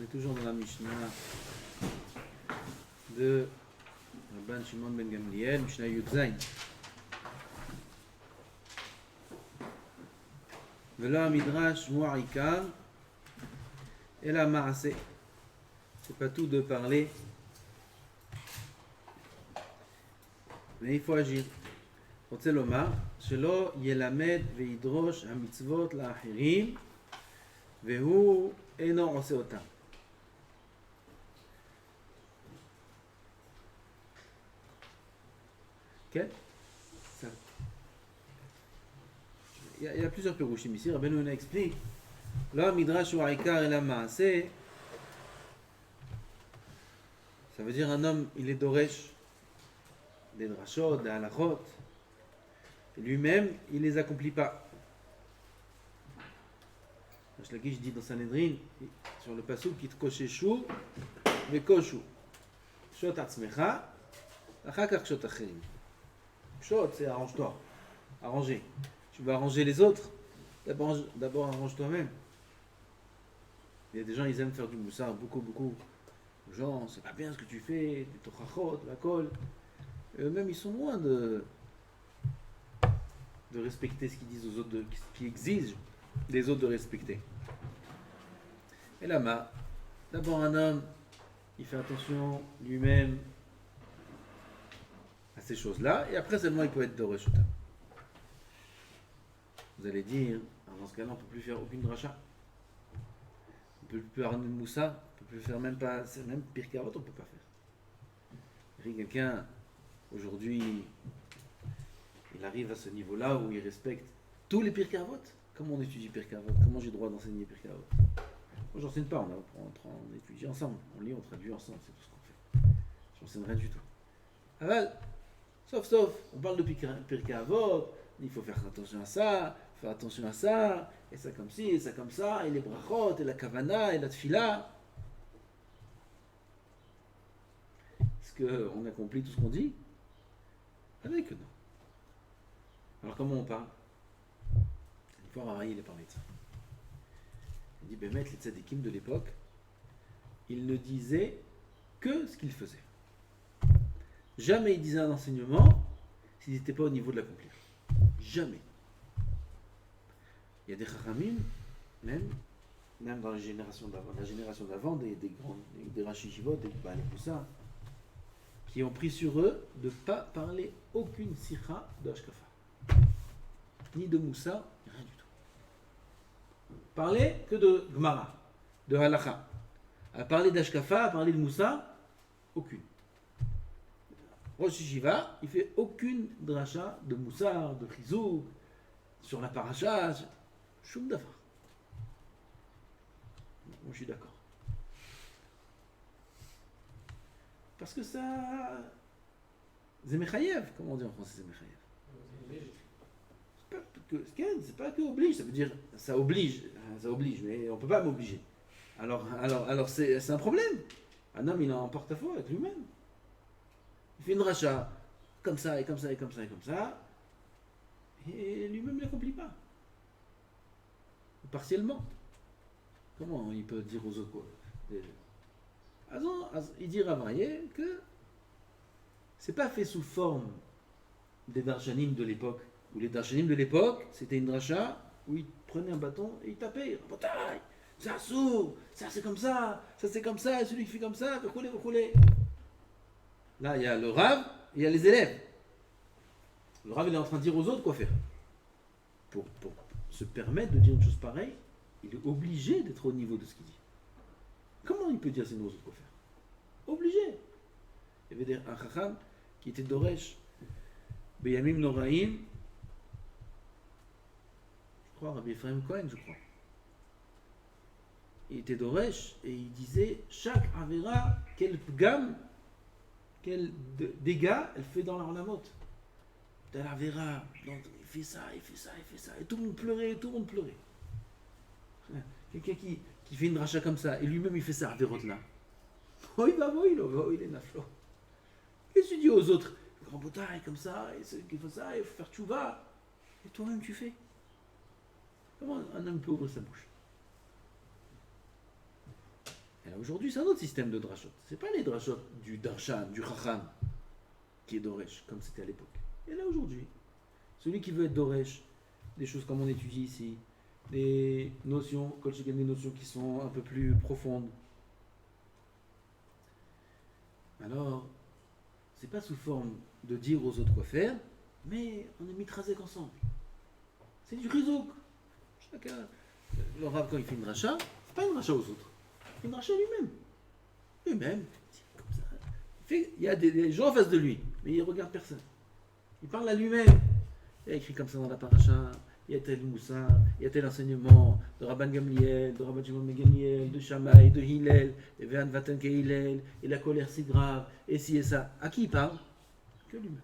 On est toujours dans la Mishnah de Rabban Shimon ben Gamliel, Mishnah Yud Zayin. Vela midrash mu'arikam et la ma'aseh. C'est pas tout de parler, mais il faut agir. רוצה לומר שלא ילמד וידרוש המצוות לאחרים והוא אינו עושה אותם. כן? Il y a plusieurs pirouchim ici. Rabbeinu Yonah explique לא המדרש הוא העיקר אלא מעשה. Ça veut dire un homme, il est doresh des drashot, des halachot. Lui-même, il ne les accomplit pas. Je dis dans Sanhedrin, sur le passouk, qui te kosheshu, mais koshu. Shot atzmecha, achakach shot acherim. Shot, c'est arrange-toi, arranger. Tu veux arranger les autres, d'abord arrange toi-même. Il y a des gens, ils aiment faire du moussard, beaucoup. Genre, c'est pas bien ce que tu fais, des tochachot, la colle. Eux-mêmes, ils sont loin de respecter ce qu'ils disent aux autres, ce qui exige des autres de respecter. Et là, d'abord un homme, il fait attention lui-même à ces choses-là, et après seulement il peut être doresh otam. Vous allez dire, dans ce cas-là, on ne peut plus faire aucune dracha. On ne peut plus ramener de moussa, on ne peut plus faire même pas, c'est même pire qu'avant, on ne peut pas faire. Et quelqu'un, aujourd'hui, il arrive à ce niveau-là où il respecte tous les Pirkei Avot. Comment on étudie Pirkei Avot? Comment j'ai le droit d'enseigner Pirkei Avot? Moi, j'enseigne pas, on étudie ensemble, on lit, on traduit ensemble, c'est tout ce qu'on fait. J'enseigne rien du tout. Aval, sauf, on parle de Pirkei Avot, il faut faire attention à ça, et ça comme ci, et ça comme ça, et les brachot, et la kavana, et la tfila. Est-ce qu'on accomplit tout ce qu'on dit? Avec que non. Alors comment on parle? Une fois Ravaï, il a parlé de ça. Il dit, ben mettre les tzadikim de l'époque, ils ne disaient que ce qu'ils faisaient. Jamais ils disaient un enseignement s'ils n'étaient pas au niveau de l'accomplir. Jamais. Il y a des chachamim, même dans la génération d'avant, des rachishivot, des balépoussas, qui ont pris sur eux de ne pas parler aucune sikha de Hashkafa. Ni de Moussa, rien du tout. Parler que de Gemara, de Halacha. À parler d'Ashkafa, à parler de Moussa, aucune. Rosh Yeshiva, il fait aucune dracha de Moussa, de Chizouk, sur la paracha, Shum Davar. Moi je suis d'accord. Parce que ça. Zemechayev, comment on dit en français Zemechayev? C'est pas que oblige, ça veut dire ça oblige, mais on peut pas m'obliger. Alors c'est un problème. Un homme il est en porte-à-faux avec lui-même. Il fait une rachat comme ça et comme ça et comme ça et comme ça, et lui-même ne l'accomplit pas. Partiellement. Comment il peut dire aux autres quoi? Il dit Ravaïe que c'est pas fait sous forme des darshanim de l'époque. Où les darshanim de l'époque, c'était une dracha où ils prenaient un bâton et ils tapaient. Bataille, c'est assourd, ça c'est comme ça c'est comme ça, et celui qui fait comme ça, roulez. Là, il y a le Rav, et il y a les élèves. Le Rav, il est en train de dire aux autres quoi faire. Pour se permettre de dire une chose pareille, il est obligé d'être au niveau de ce qu'il dit. Comment il peut dire c'est aux autres quoi faire? Obligé. Il y avait un chacham qui était doresh, Beyamim Noraim, je crois, Rabbi Ephraim Cohen, je crois. Il était doresh et il disait chaque avera, quel pgam, quel dégât elle fait dans la ornamote. Tel avera, donc il fait ça. Et tout le monde pleurait. Quelqu'un qui fait une dracha comme ça, et lui-même il fait ça, avérote là. Oh, il est naflo. Qu'est-ce que tu dis aux autres? Grand bataille comme ça, et il faut ça, il faut faire tchouva. Et toi-même tu fais. Comment un homme peut ouvrir sa bouche? Et là, aujourd'hui, c'est un autre système de drashot. C'est pas les drashot du darshan, du chacham, qui est doresh, comme c'était à l'époque. Et là, aujourd'hui, celui qui veut être doresh, des choses comme on étudie ici, des notions, des notions qui sont un peu plus profondes. Alors, c'est pas sous forme de dire aux autres quoi faire, mais on est mitrasek ensemble. C'est du rizouk. Chacun, le Rav, quand il fait une dracha, c'est pas une dracha aux autres. Il fait une dracha lui-même. Lui-même, comme ça. Il y a des gens en face de lui, mais il regarde personne. Il parle à lui-même. Il a écrit comme ça dans la paracha. Il y a tel moussa, il y a tel enseignement de Rabban Gamliel, de Rabban Shimon ben Gamliel, de Shammai, de Hillel, et Ve'an Vatan ke Hillel, et la colère si grave, et ci et ça. À qui il parle? Que lui-même.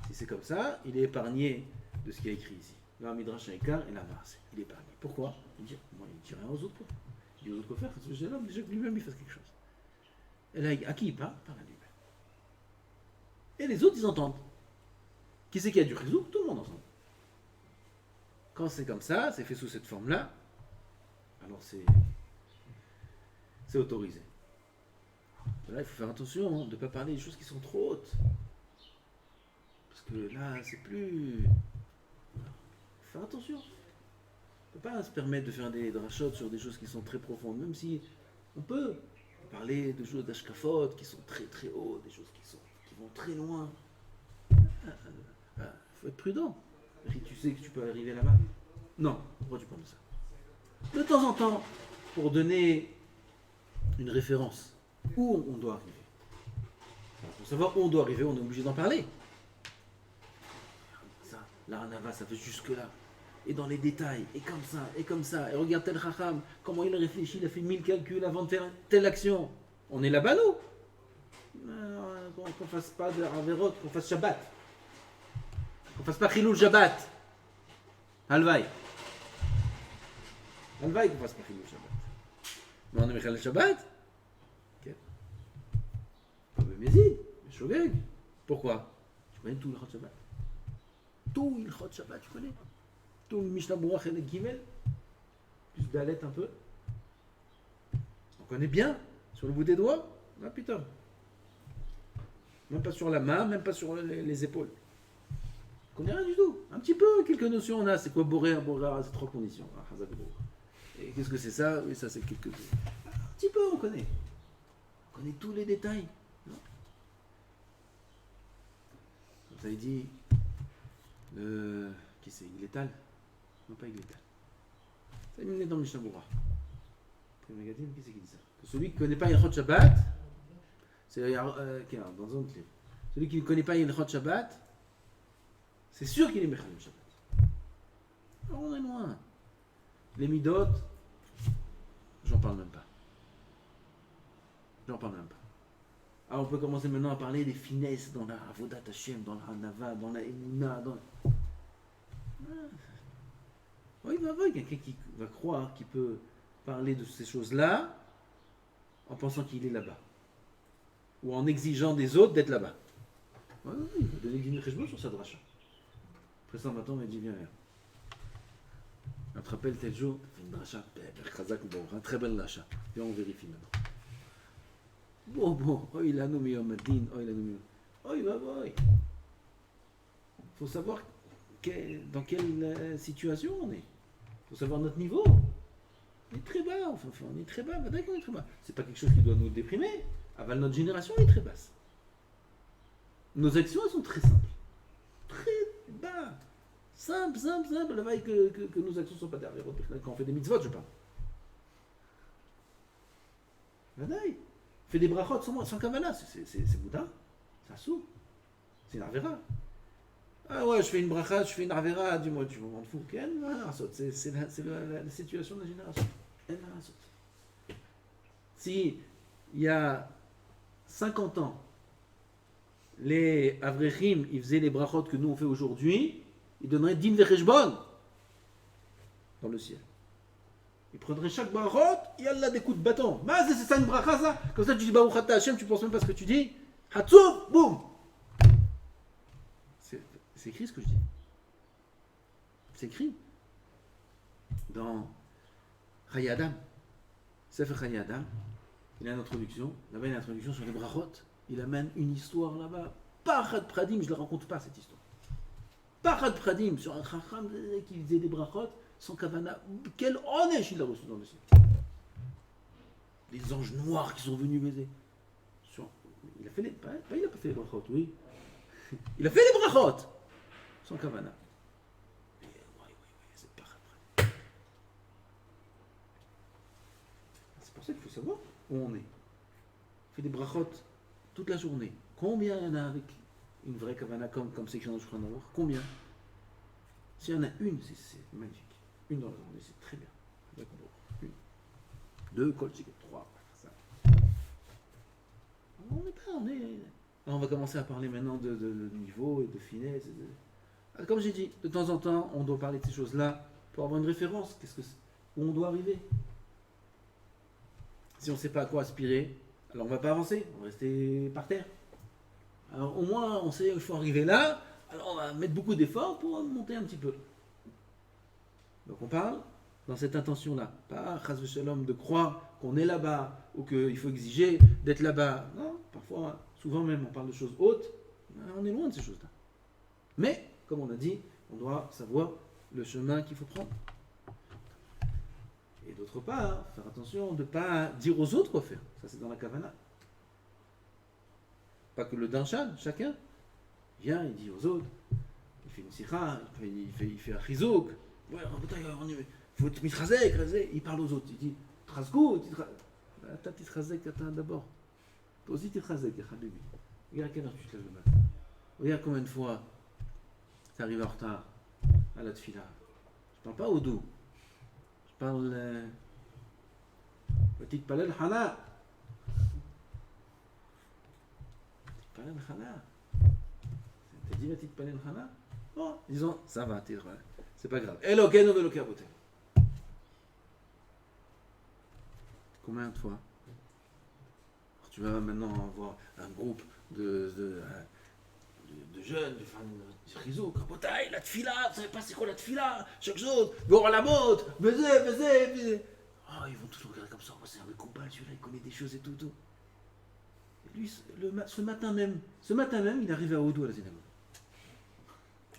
Si c'est comme ça, il est épargné de ce qu'il y a écrit ici. Le Midrash Haïkar et la Maaseh. Il est épargné. Pourquoi? Il dit, moi, il ne dit rien aux autres. Il dit aux autres quoi faire, parce que c'est l'homme, déjà que lui-même il fasse quelque chose. Et là, à qui il parle? Il parle à lui-même. Et les autres, ils entendent. Qui c'est qui a du réseau? Tout le monde ensemble. Quand c'est comme ça, c'est fait sous cette forme-là, alors c'est autorisé. Là, il faut faire attention de ne pas parler des choses qui sont trop hautes. Parce que là, c'est plus... Il faut faire attention. On ne peut pas se permettre de faire des drachot sur des choses qui sont très profondes, même si on peut parler de choses d'ashkafot qui sont très très hautes, des choses qui vont très loin. Il faut être prudent. Si tu sais que tu peux arriver là-bas. Non, pourquoi tu parles de ça? De temps en temps, pour donner une référence, où on doit arriver. Alors, pour savoir où on doit arriver, on est obligé d'en parler. Ça, la Hanava, ça fait jusque-là. Et dans les détails, et comme ça, et comme ça. Et regarde tel Chacham, comment il a réfléchi, il a fait 1000 calculs avant de faire telle action. On est là-bas, nous. Qu'on fasse pas de Averot, qu'on fasse Shabbat. Qu'on fasse pas Chilul Shabbat. Halvaï. Halvaï qu'on fasse pas Chilul Shabbat. Mais on est Mechal Shabbat. Ok. Comme Mézid, Shogeg. Pourquoi? Tu connais tout le Chot Shabbat. Tout le Chot Shabbat, tu connais. Tout le Mishnah Berurah et le Gimel. Plus Dalet un peu. On connaît bien. Sur le bout des doigts. Ah putain. Même pas sur la main, même pas sur les épaules. On connaît rien du tout. Un petit peu, quelques notions on a. C'est quoi Boré, c'est 3 conditions. Et qu'est-ce que c'est ça? Oui, ça c'est quelques... Un petit peu on connaît. On connaît tous les détails. Non. Comme ça il dit... Qui c'est? Igletal? Non, pas Igletal. Ça il est dans le Mishnah Berurah. Qui c'est qui dit ça? Que celui qui ne connaît pas Ilchot Shabbat, c'est dans un autre livre. Celui qui ne connaît pas Ilchot Shabbat, c'est sûr qu'il est Mechal Shabbat. Alors on est loin. Les midot, j'en parle même pas. Alors on peut commencer maintenant à parler des finesses dans la Avodat Hashem, dans la Hanava, dans la Emunah, dans... Oui, il va y avoir quelqu'un qui va croire qu'il peut parler de ces choses-là en pensant qu'il est là-bas. Ou en exigeant des autres d'être là-bas. Oui, il va donner une cheshbon sur sa dracha. Après ça, maintenant, on m'a dit, viens. On te rappelle tel jour, tu fais une dracha, un très belle dracha. Viens, on vérifie maintenant. Bon, oh, il a nommé Omadin, oh, il a nommé. Oh, il va voir. Il faut savoir dans quelle situation on est. Il faut savoir notre niveau. On est très bas, enfin, on est très bas, d'accord, on est très bas. C'est pas quelque chose qui doit nous déprimer. Aval, notre génération est très basse. Nos actions, elles sont très simples. Très bas. Simple. La veille que nos actions ne sont pas derrière. Quand on fait des mitzvot, je parle. Vadaï. Fait des brachot sans kavala, c'est Bouddha. C'est Assou. C'est une arvera. Ah ouais, je fais une bracha, je fais une arvera, dis-moi, tu m'en fous. C'est la situation de la génération. Si il y a 50 ans, les avrechim, ils faisaient les brachot que nous on fait aujourd'hui, ils donneraient din vecheshbon dans le ciel. Ils prendraient chaque brachot, il y a là des coups de bâton. Mais c'est ça une bracha ça? Comme ça tu dis Baruch Ata Hashem, tu penses même pas ce que tu dis. Hatsouf, boum. C'est écrit ce que je dis. C'est écrit dans Chayei Adam. Sefer Chayei Adam, il a une introduction. Là-bas, il a une introduction sur les brachot. Il amène une histoire là-bas. Pachad Pradim, je ne la raconte pas cette histoire. Pachad Pradim, sur un chacham qui faisait des brachot, sans kavana. Quel onesh il a reçu dans le ciel. Les anges noirs qui sont venus baiser. Il a fait les. Il n'a pas fait les brachot, oui. Il a fait les brachot, sans kavana. C'est Pachad Pradim. C'est pour ça qu'il faut savoir où on est. Il fait des brachot toute la journée. Combien il y en a avec une vraie kavana comme c'est écrit dans le Shulchan Aruch? Combien? S'il y en a une, c'est magnifique. Une dans la journée, c'est très bien. Une. Deux, kol sheket, trois. Ça. On n'est pas, on est. Alors on va commencer à parler maintenant de niveau et de finesse. Alors, comme j'ai dit, de temps en temps, on doit parler de ces choses-là pour avoir une référence. Où on doit arriver? Si on ne sait pas à quoi aspirer, alors on ne va pas avancer, on va rester par terre. Alors au moins on sait qu'il faut arriver là, alors on va mettre beaucoup d'efforts pour monter un petit peu. Donc on parle dans cette intention-là, pas chas v'shalom de croire qu'on est là-bas ou qu'il faut exiger d'être là-bas. Non, parfois, souvent même on parle de choses hautes, on est loin de ces choses-là. Mais, comme on a dit, on doit savoir le chemin qu'il faut prendre. Et d'autre part, faire attention de ne pas dire aux autres quoi faire. Ça, c'est dans la kavana. Pas que le danshan, chacun vient, il dit aux autres, il fait une sikha, il fait un chizouk. Ouais, il faut te mitrazek, il parle aux autres. Il dit, trasgou, t'as titrazek d'abord. Toi aussi titrazek, ya habibi. Regarde à quelle heure tu te lèves le matin. Regarde combien de fois tu arrives en retard à la tfila. Je parle pas au doux. Je parle petite palais de Hana. Petite palais de Hana. T'as dit petite palais de Hana? Bon, disons, ça va, c'est pas grave. Elokeinu ve'elokei avotenu. Combien de fois? Alors, tu vas maintenant avoir un groupe de jeunes, de fans de Chizouk, Rabotai, la tfila, vous savez pas c'est quoi la tfila? Chaque chose, voir la mode, baiser. Oh, ils vont tous regarder comme ça, c'est un mec coupable, celui-là, il connaît des choses et tout. Et lui, ce matin même, il arrive à Odo à la synagogue.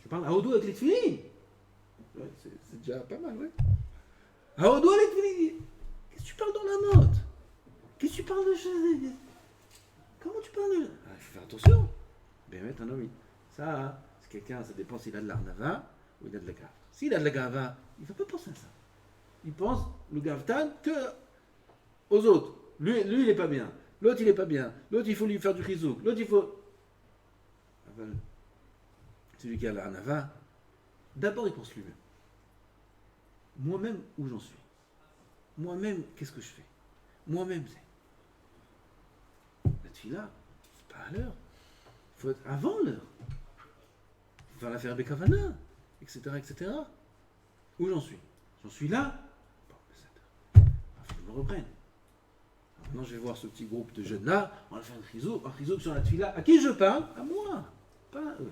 Je parle à Odo avec les tfilines. Ouais, c'est déjà pas mal, ouais. À Odo avec les tfilines. Qu'est-ce que tu parles dans la note? Qu'est-ce que tu parles de choses? Comment tu parles de... Ah, il faut faire attention. Ben, mettre un homme, ça, c'est quelqu'un, ça dépend s'il a de l'arnava ou il a de la gava. S'il a de la gava, il ne va pas penser à ça. Il pense, le gavtan, que aux autres. Lui, il n'est pas bien. L'autre, il n'est pas bien. L'autre, il faut lui faire du chizouk. L'autre, il faut... Celui qui a l'arnava, d'abord, il pense lui-même. Moi-même, où j'en suis? Moi-même, qu'est-ce que je fais? Moi-même, c'est... La tfila, c'est pas à l'heure. Il faut être avant l'heure. Il faut faire l'affaire Bekavana, etc., etc. Où j'en suis? J'en suis là. Bon, il faut que je me reprenne. Alors maintenant, je vais voir ce petit groupe de jeunes-là. On va faire un chizouk sur la tfila. À qui je parle? À moi. Pas à eux.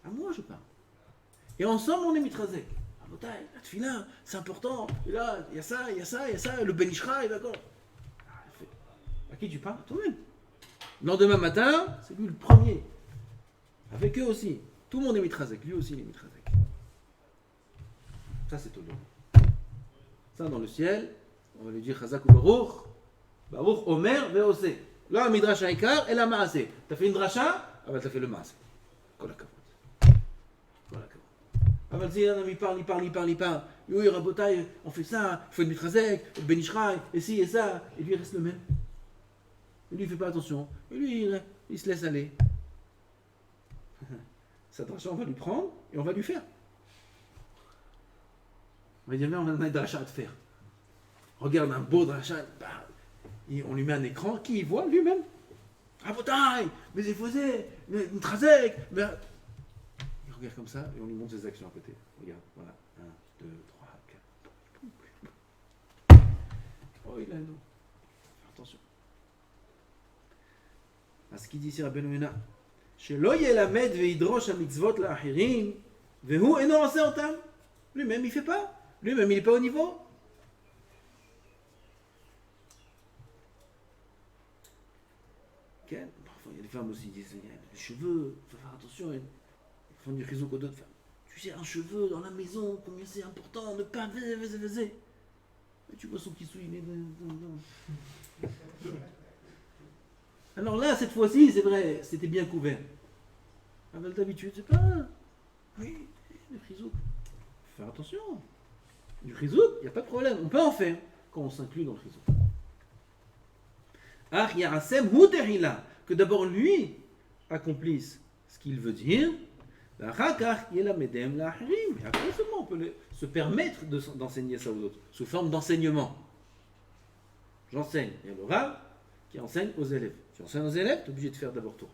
À moi, je parle. Et ensemble, on est mitrazek. La tfila, c'est important. Et là, il y a ça. Le Ben Ishra, d'accord. À qui tu parles? Toi-même. Le lendemain matin, c'est lui le premier. Avec eux aussi. Tout le monde est mitrazek. Lui aussi, il est mitrazek. Ça, c'est tout le monde. Ça, dans le ciel, on va lui dire Chazak ou Baruch. Baruch Omer Veose. Là, Midrash Haïkar et la Maaseh. T'as fait une dracha? Ah ben, t'as fait le Maaseh. Kol hakavod. Ah ben, si un homme, il parle. Oui, Rabotai, on fait ça. Il faut être mitrazek, Ben Ishraï, et ci et ça. Et lui, il reste le même. Et lui, il ne fait pas attention. Et lui, il se laisse aller. Cette dracha, on va lui prendre et on va lui faire. On va dire, on a un dracha à te faire. Regarde un beau dracha. Bah, on lui met un écran. Qui y voit? Lui-même. Rabotai, mais il faisait, mais mitrazek. Il regarde comme ça et on lui montre ses actions à côté. Regarde, voilà. 1, 2, 3, 4. Oh, il a un nom. Attention. À ce qu'il dit ici Rabbeinu Yonah, שלא ילמד וידרוש המצוות לאחרים, והוא אינו עושה אותם. Lui-même, il ne fait pas. Lui-même, il n'est pas au niveau. femmes aussi disent, les cheveux, il faut faire attention, elles font du riso aux d'autres femmes. Tu sais, un cheveu dans la maison, combien c'est important, ne pas vaser. Et tu vois son petit souille, Alors là, cette fois-ci, c'est vrai, c'était bien couvert. Avec d'habitude, c'est pas. Oui, le riso. Faut faire attention. Du riso, il n'y a pas de problème, on peut en faire quand on s'inclut dans le riso. Ah, Yarasem Huterila, que d'abord lui accomplisse ce qu'il veut dire. Et après seulement on peut se permettre d'enseigner ça aux autres, sous forme d'enseignement. J'enseigne. Il y a le Rav qui enseigne aux élèves. Tu enseignes aux élèves, tu es obligé de faire d'abord toi.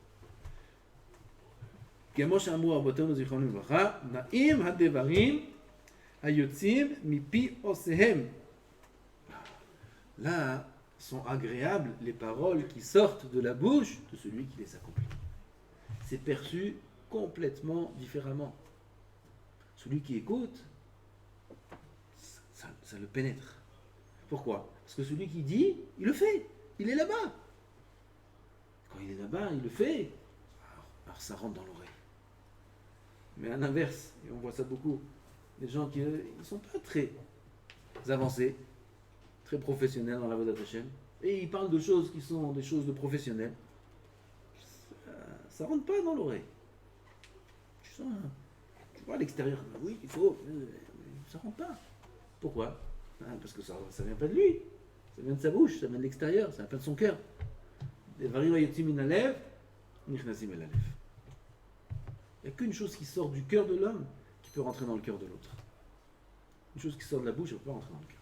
Na'im hadevarim hayotzim mipi osehem. Là sont agréables les paroles qui sortent de la bouche de celui qui les accomplit. C'est perçu complètement différemment. Celui qui écoute, ça le pénètre. Pourquoi ? Parce que celui qui dit, il le fait. Il est là-bas. Quand il est là-bas, il le fait. Alors ça rentre dans l'oreille. Mais à l'inverse, et on voit ça beaucoup, des gens qui ne sont pas très avancés, très professionnels dans la Avodat Hashem, et ils parlent de choses qui sont des choses de professionnels. Ça rentre pas dans l'oreille. Tu vois à l'extérieur, oui, il faut, ça rentre pas. Pourquoi ? Parce que ça vient pas de lui, ça vient de sa bouche, ça vient de l'extérieur, ça vient pas de son cœur. Il n'y a qu'une chose qui sort du cœur de l'homme qui peut rentrer dans le cœur de l'autre. Une chose qui sort de la bouche, elle ne peut pas rentrer dans le cœur.